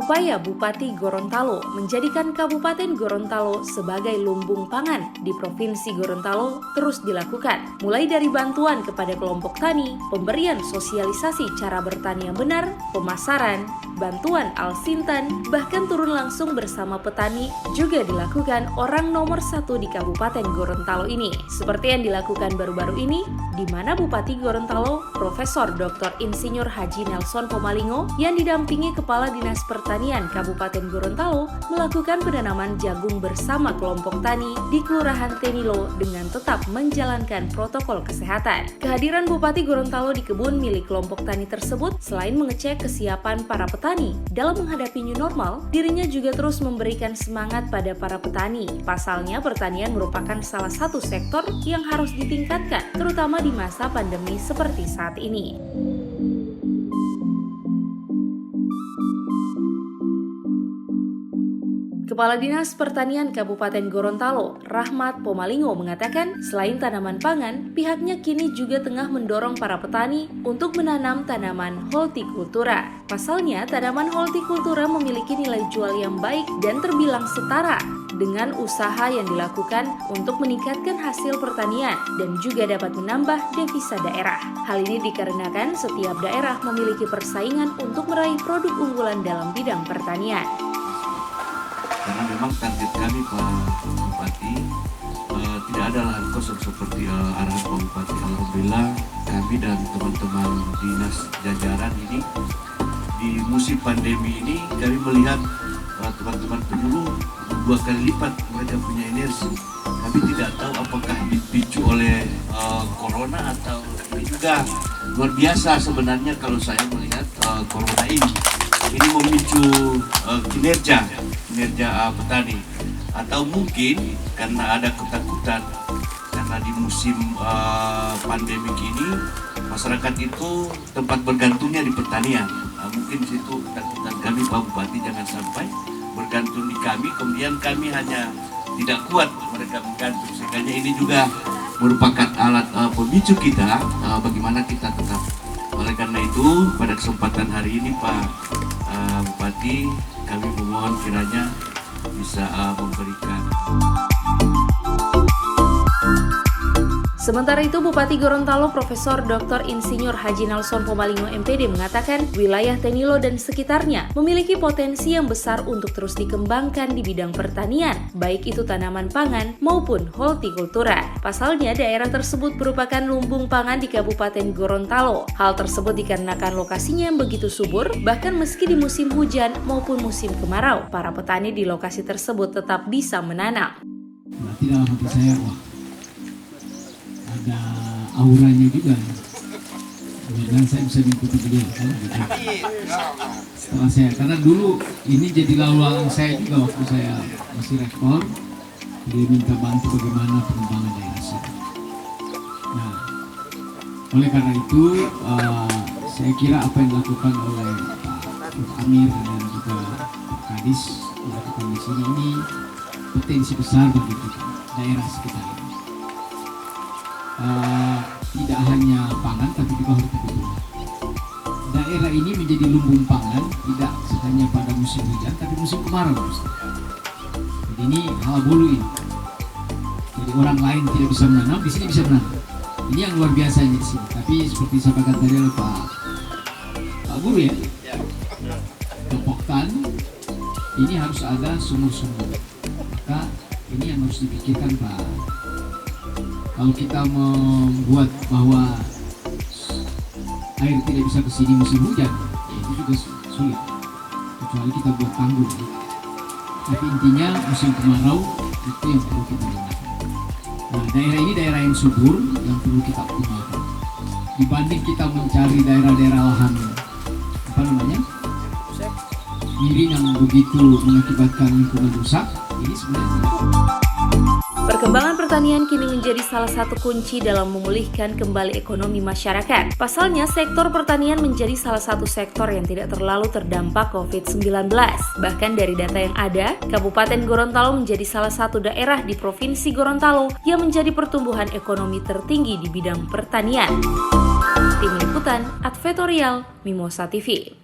Upaya Bupati Gorontalo menjadikan Kabupaten Gorontalo sebagai lumbung pangan di Provinsi Gorontalo terus dilakukan, mulai dari bantuan kepada kelompok tani, pemberian sosialisasi cara bertani yang benar, pemasaran, bantuan alsintan, bahkan turun langsung bersama petani juga dilakukan orang nomor 1 di Kabupaten Gorontalo ini. Seperti yang dilakukan baru-baru ini, di mana Bupati Gorontalo, Profesor Dr. Insinyur Haji Nelson Pomalingo yang didampingi Kepala Dinas Pertanian Kabupaten Gorontalo melakukan penanaman jagung bersama kelompok tani di Kelurahan Tenilo dengan tetap menjalankan protokol kesehatan. Kehadiran Bupati Gorontalo di kebun milik kelompok tani tersebut selain mengecek kesiapan para petani dalam menghadapi new normal, dirinya juga terus memberikan semangat pada para petani. Pasalnya, pertanian merupakan salah satu sektor yang harus ditingkatkan, terutama di masa pandemi seperti saat ini. Kepala Dinas Pertanian Kabupaten Gorontalo, Rahmat Pomalingo mengatakan, selain tanaman pangan, pihaknya kini juga tengah mendorong para petani untuk menanam tanaman hortikultura. Pasalnya, tanaman hortikultura memiliki nilai jual yang baik dan terbilang setara dengan usaha yang dilakukan untuk meningkatkan hasil pertanian dan juga dapat menambah devisa daerah. Hal ini dikarenakan setiap daerah memiliki persaingan untuk meraih produk unggulan dalam bidang pertanian. Karena memang target kami Pak Bupati tidak ada lahan kosong seperti arahan Pak Bupati. Alhamdulillah kami dan teman-teman dinas jajaran ini di musim pandemi ini kami melihat teman-teman penyuluh 2 kali lipat mereka punya energi. Kami tidak tahu apakah dipicu oleh corona atau ini juga luar biasa sebenarnya kalau saya melihat corona ini memicu kinerja petani, atau mungkin karena ada ketakutan karena di musim pandemik ini masyarakat itu tempat bergantungnya di pertanian. Mungkin di situ ketakutan kami Pak Bupati jangan sampai bergantung di kami, kemudian kami hanya tidak kuat mereka bergantung, sehingga ini juga merupakan alat pemicu kita bagaimana kita tetap. Oleh karena itu pada kesempatan hari ini Pak Bupati, kami memohon kiranya bisa memberikan. Sementara itu, Bupati Gorontalo Profesor Dr. Insinyur Haji Nelson Pomalingo MPD mengatakan wilayah Tenilo dan sekitarnya memiliki potensi yang besar untuk terus dikembangkan di bidang pertanian, baik itu tanaman pangan maupun hortikultura. Pasalnya, daerah tersebut merupakan lumbung pangan di Kabupaten Gorontalo. Hal tersebut dikarenakan lokasinya yang begitu subur, bahkan meski di musim hujan maupun musim kemarau, para petani di lokasi tersebut tetap bisa menanam. Berarti dalam hati saya, ada auranya juga, dan saya bisa mengikuti beliau kan, gitu. Setelah saya, karena dulu ini jadi lalu saya juga waktu saya masih rektor, dia minta bantu bagaimana pengembangan daerah situ. Nah, oleh karena itu saya kira apa yang dilakukan oleh Pak Amir dan juga Pak Kadis dilakukan di sini ini potensi besar bagi kita daerah sekitar ini. Tidak hanya pangan tapi juga hortikultura. Daerah ini menjadi lumbung pangan tidak hanya pada musim hujan tapi musim kemarau. Jadi ini hal bulu ini. Jadi orang lain tidak bisa menanam, di sini bisa menanam. Ini yang luar biasanya di sini. Tapi seperti sampaikan tadi oleh Pak Guru ya, Kepoktan ini harus ada sumur-sumur. Maka ini yang harus dipikirkan Pak. Kalau kita membuat bahwa air tidak bisa ke sini musim hujan, ya itu juga sulit. Kecuali kita buat tanggul. Tapi intinya musim kemarau itu yang perlu kita gunakan. Nah, daerah ini daerah yang subur yang perlu kita optimalkan. Dibanding kita mencari daerah-daerah lahan miring yang begitu mengakibatkan lingkungan rusak, ini sebenarnya Perkembangan pertanian kini menjadi salah satu kunci dalam memulihkan kembali ekonomi masyarakat. Pasalnya, sektor pertanian menjadi salah satu sektor yang tidak terlalu terdampak COVID-19. Bahkan dari data yang ada, Kabupaten Gorontalo menjadi salah satu daerah di Provinsi Gorontalo yang menjadi pertumbuhan ekonomi tertinggi di bidang pertanian. Tim Liputan, Advertorial, Mimosa TV.